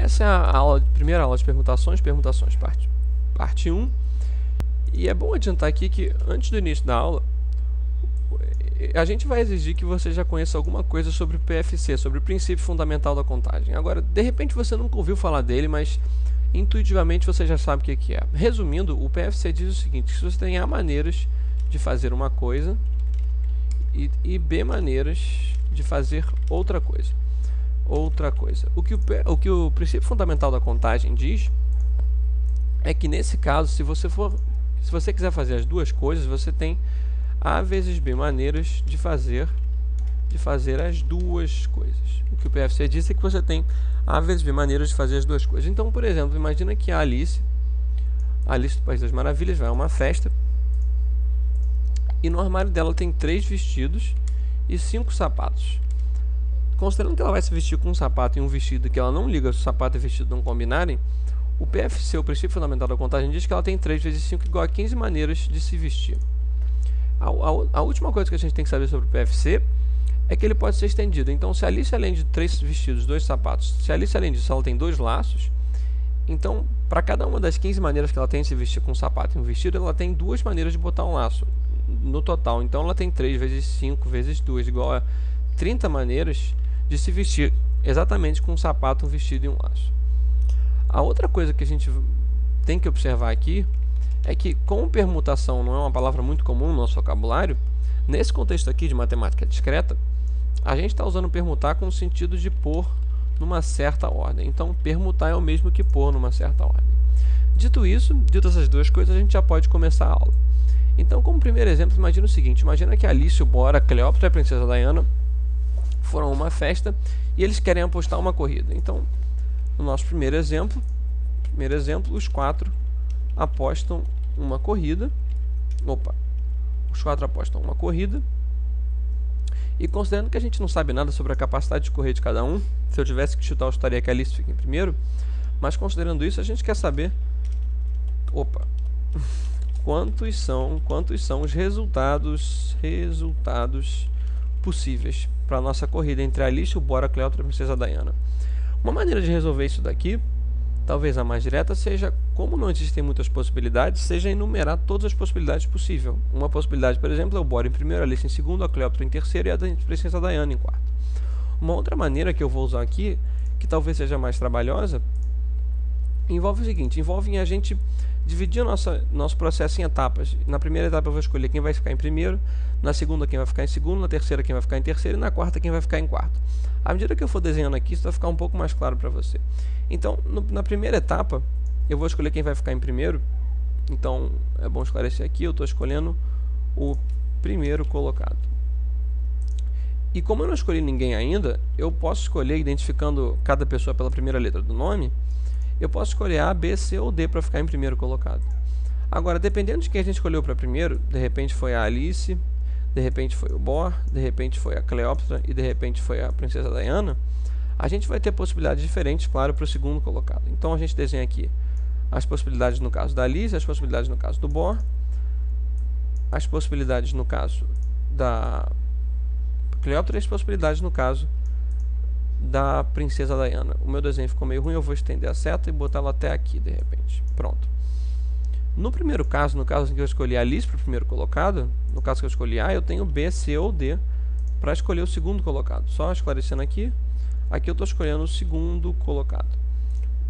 Essa é a primeira aula de permutações, parte 1. E é bom adiantar aqui que antes do início da aula, a gente vai exigir que você já conheça alguma coisa sobre o PFC, sobre o princípio fundamental da contagem. Agora, de repente você nunca ouviu falar dele, mas intuitivamente você já sabe o que é. Resumindo, o PFC diz o seguinte: que você tem A maneiras de fazer uma coisa e B maneiras de fazer outra coisa. O que o princípio fundamental da contagem diz é que nesse caso, se você quiser fazer as duas coisas, você tem A vezes B maneiras de fazer as duas coisas. O que o PFC diz é que você tem A vezes B maneiras de fazer as duas coisas. Então, por exemplo, imagina que a Alice do País das Maravilhas vai a uma festa e no armário dela tem 3 vestidos e 5 sapatos. Considerando que ela vai se vestir com um sapato e um vestido que ela não liga se o sapato e o vestido não combinarem, o PFC, o princípio fundamental da contagem, diz que ela tem 3 vezes 5 igual a 15 maneiras de se vestir. A última coisa que a gente tem que saber sobre o PFC é que ele pode ser estendido. Então, se a Alice, além de 3 vestidos, 2 sapatos, se a Alice, além disso, ela tem 2 laços, então, para cada uma das 15 maneiras que ela tem de se vestir com um sapato e um vestido, ela tem 2 maneiras de botar um laço no total. Então, ela tem 3 vezes 5 vezes 2, igual a 30 maneiras de se vestir exatamente com um sapato, um vestido e um laço. A outra coisa que a gente tem que observar aqui é que, como permutação não é uma palavra muito comum no nosso vocabulário, nesse contexto aqui de matemática discreta, a gente está usando permutar com o sentido de pôr numa certa ordem. Então, permutar é o mesmo que pôr numa certa ordem. Dito essas duas coisas, a gente já pode começar a aula. Então, como primeiro exemplo, imagina o seguinte: imagina que Alice, o Bora, a Cleópatra e a Princesa Diana foram a uma festa e eles querem apostar uma corrida. Então, no nosso primeiro exemplo, os 4 apostam uma corrida. Os 4 apostam uma corrida. E considerando que a gente não sabe nada sobre a capacidade de correr de cada um, se eu tivesse que chutar, eu chutaria que a Alice fica em primeiro. Mas considerando isso, a gente quer saber quantos são os resultados possíveis para a nossa corrida entre a Alice, o Bora, a Cleópatra e a Princesa Diana. Uma maneira de resolver isso daqui, talvez a mais direta, seja, como não existem muitas possibilidades, seja enumerar todas as possibilidades possíveis. Uma possibilidade, por exemplo, é o Bora em primeiro, a Alice em segundo, a Cleópatra em terceiro e a Princesa Diana em quarto. Uma outra maneira que eu vou usar aqui, que talvez seja mais trabalhosa, envolve o seguinte: envolve a gente dividir nosso processo em etapas. Na primeira etapa eu vou escolher quem vai ficar em primeiro, na segunda quem vai ficar em segundo, na terceira quem vai ficar em terceiro e na quarta quem vai ficar em quarto. À medida que eu for desenhando aqui, isso vai ficar um pouco mais claro para você. Então, na primeira etapa, eu vou escolher quem vai ficar em primeiro. Então, é bom esclarecer aqui, eu estou escolhendo o primeiro colocado. E como eu não escolhi ninguém ainda, eu posso escolher, identificando cada pessoa pela primeira letra do nome, eu posso escolher A, B, C ou D para ficar em primeiro colocado. Agora, dependendo de quem a gente escolheu para primeiro, de repente foi a Alice, de repente foi o Bor, de repente foi a Cleópatra e de repente foi a Princesa Diana, a gente vai ter possibilidades diferentes, claro, para o segundo colocado. Então a gente desenha aqui as possibilidades no caso da Alice, as possibilidades no caso do Bor, as possibilidades no caso da Cleópatra e as possibilidades no caso da Princesa Diana. O meu desenho ficou meio ruim, eu vou estender a seta e botar ela até aqui, de repente. Pronto. No primeiro caso, no caso em que eu escolhi a Alice para o primeiro colocado, no caso que eu escolhi A, eu tenho B, C ou D para escolher o segundo colocado. Só esclarecendo aqui, aqui eu estou escolhendo o segundo colocado.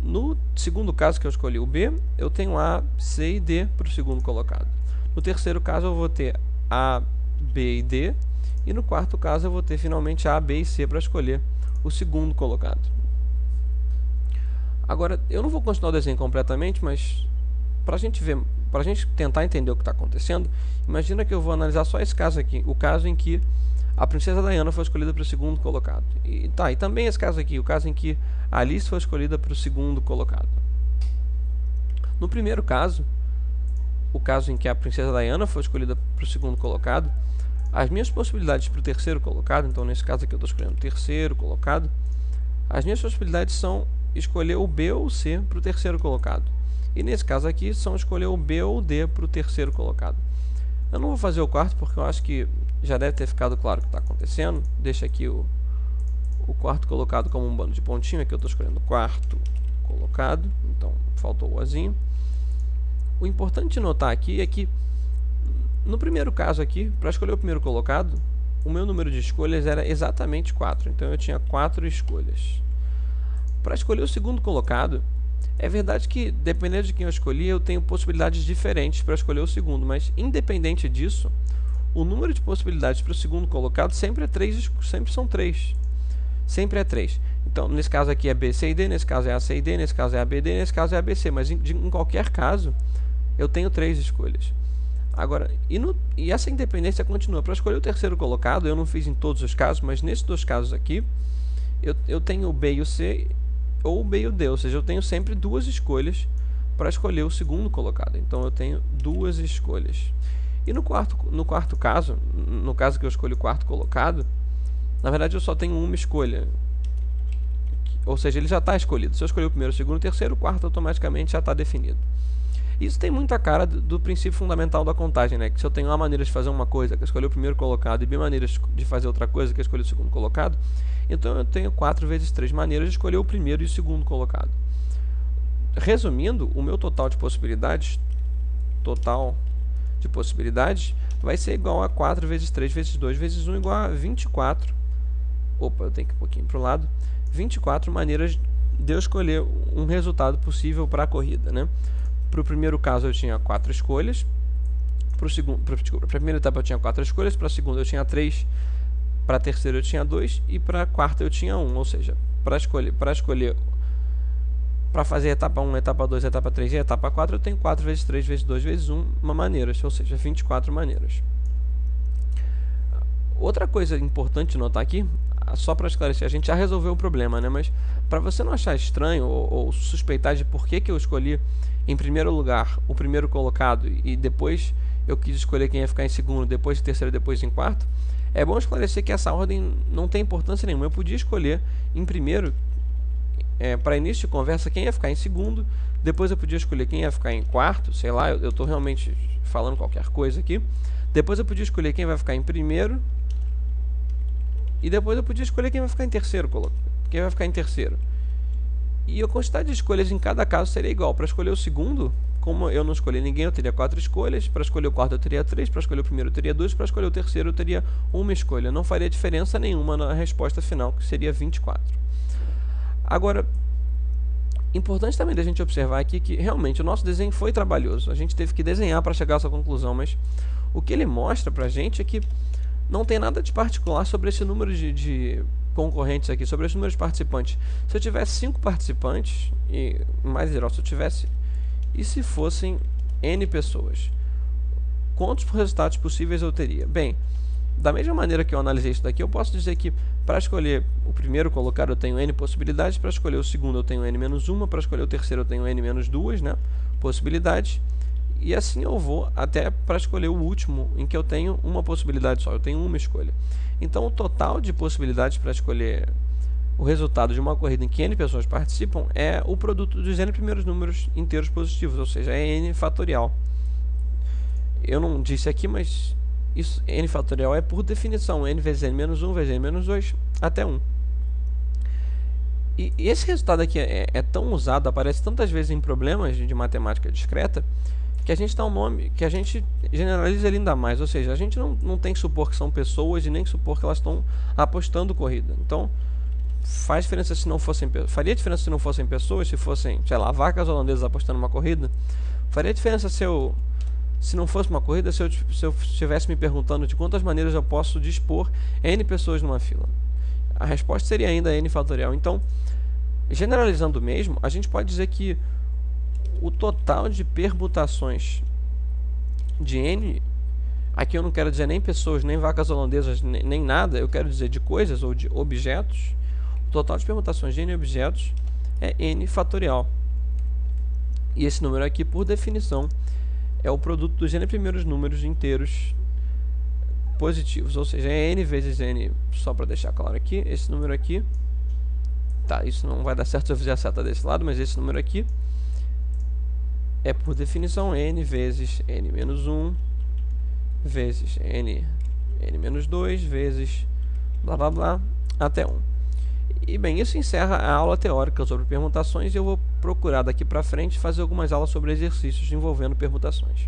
No segundo caso que eu escolhi o B, eu tenho A, C e D para o segundo colocado. No terceiro caso eu vou ter A, B e D. E no quarto caso eu vou ter finalmente A, B e C para escolher o segundo colocado. Agora, eu não vou continuar o desenho completamente, mas para a gente tentar entender o que está acontecendo, imagina que eu vou analisar só esse caso aqui, o caso em que a Princesa Diana foi escolhida para o segundo colocado. E também esse caso aqui, o caso em que a Alice foi escolhida para o segundo colocado. No primeiro caso, o caso em que a Princesa Diana foi escolhida para o segundo colocado, as minhas possibilidades para o terceiro colocado, então nesse caso aqui eu estou escolhendo o terceiro colocado, as minhas possibilidades são escolher o B ou o C para o terceiro colocado. E nesse caso aqui são escolher o B ou o D para o terceiro colocado. Eu não vou fazer o quarto porque eu acho que já deve ter ficado claro o que está acontecendo. Deixa aqui o quarto colocado como um bando de pontinho. Aqui eu estou escolhendo o quarto colocado, então faltou o Ozinho. O importante de notar aqui é que no primeiro caso aqui, para escolher o primeiro colocado, o meu número de escolhas era exatamente 4, então eu tinha 4 escolhas. Para escolher o segundo colocado, é verdade que dependendo de quem eu escolhi, eu tenho possibilidades diferentes para escolher o segundo, mas independente disso, o número de possibilidades para o segundo colocado sempre é 3, sempre são 3. Sempre é 3. Então, nesse caso aqui é B, C e D, nesse caso é A, C e D, nesse caso é A, B, D, nesse caso é A, B, C, mas em qualquer caso, eu tenho 3 escolhas. Agora, e essa independência continua. Para escolher o terceiro colocado, eu não fiz em todos os casos, mas nesses 2 casos aqui, eu tenho o B e o C, ou o B e o D, ou seja, eu tenho sempre 2 escolhas para escolher o segundo colocado. Então eu tenho 2 escolhas. E no quarto caso, no caso que eu escolho o quarto colocado, na verdade eu só tenho uma escolha. Ou seja, ele já está escolhido. Se eu escolher o primeiro, o segundo, o terceiro, o quarto automaticamente já está definido. Isso tem muita cara do princípio fundamental da contagem, né? Que se eu tenho A maneiras de fazer uma coisa, que eu escolhi o primeiro colocado, e B maneiras de fazer outra coisa, que eu escolhi o segundo colocado, então eu tenho 4 vezes 3 maneiras de escolher o primeiro e o segundo colocado. Resumindo, o meu total de possibilidades, vai ser igual a 4 vezes 3 vezes 2 vezes 1 igual a 24. Opa, eu tenho que ir um pouquinho para o lado. 24 maneiras de eu escolher um resultado possível para a corrida, né? Para o primeiro caso eu tinha 4 escolhas. Para a primeira etapa eu tinha 4 escolhas. Para a segunda eu tinha 3. Para a terceira eu tinha 2. E para a quarta eu tinha 1. Ou seja, para fazer etapa 1, etapa 2, etapa 3 e etapa 4, eu tenho 4 vezes 3 vezes 2 vezes 1 maneiras. Ou seja, 24 maneiras. Outra coisa importante de notar aqui, só para esclarecer, a gente já resolveu o problema, né? Mas para você não achar estranho ou suspeitar de por que eu escolhi em primeiro lugar o primeiro colocado e depois eu quis escolher quem ia ficar em segundo, depois em terceiro, depois em quarto, é bom esclarecer que essa ordem não tem importância nenhuma. Eu podia escolher em primeiro, para início de conversa, quem ia ficar em segundo, depois eu podia escolher quem ia ficar em quarto, sei lá, eu estou realmente falando qualquer coisa aqui, depois eu podia escolher quem vai ficar em primeiro, e depois eu podia escolher quem vai ficar em terceiro. E a quantidade de escolhas em cada caso seria igual. Para escolher o segundo, como eu não escolhi ninguém, eu teria 4 escolhas. Para escolher o quarto eu teria 3. Para escolher o primeiro eu teria 2. Para escolher o terceiro eu teria uma escolha. Não faria diferença nenhuma na resposta final, que seria 24. Agora, importante também da gente observar aqui que realmente o nosso desenho foi trabalhoso. A gente teve que desenhar para chegar a essa conclusão, mas o que ele mostra para a gente é que não tem nada de particular sobre esse número de concorrentes aqui, sobre esse número de participantes. Se eu tivesse 5 participantes, e mais geral, se eu tivesse, e se fossem N pessoas, quantos resultados possíveis eu teria? Bem, da mesma maneira que eu analisei isso daqui, eu posso dizer que para escolher o primeiro colocado eu tenho N possibilidades, para escolher o segundo eu tenho N-1, para escolher o terceiro eu tenho N-2, né, possibilidades. E assim eu vou até para escolher o último, em que eu tenho uma possibilidade só, eu tenho uma escolha. Então o total de possibilidades para escolher o resultado de uma corrida em que N pessoas participam é o produto dos N primeiros números inteiros positivos, ou seja, é N fatorial. Eu não disse aqui, mas isso, N fatorial é por definição, N vezes N-1 vezes N-2 até 1. E esse resultado aqui é tão usado, aparece tantas vezes em problemas de matemática discreta, que a gente dá um nome, que a gente generaliza ele ainda mais, ou seja, a gente não tem que supor que são pessoas e nem que supor que elas estão apostando corrida. Então, faz diferença se não fossem, faria diferença se não fossem pessoas, se fossem, sei lá, vacas holandesas apostando uma corrida. Faria diferença se não fosse uma corrida, se eu estivesse me perguntando de quantas maneiras eu posso dispor N pessoas numa fila. A resposta seria ainda N fatorial. Então, generalizando mesmo, a gente pode dizer que o total de permutações de N, aqui eu não quero dizer nem pessoas, nem vacas holandesas, nem nada, eu quero dizer de coisas ou de objetos, o total de permutações de N objetos é N fatorial. E esse número aqui, por definição, é o produto dos N primeiros números inteiros positivos, ou seja, é N vezes N, só para deixar claro aqui, esse número aqui, tá, isso não vai dar certo se eu fizer a seta desse lado, mas esse número aqui é por definição N vezes N-1 vezes N-2 vezes blá blá blá até 1. E bem, isso encerra a aula teórica sobre permutações e eu vou procurar daqui para frente fazer algumas aulas sobre exercícios envolvendo permutações.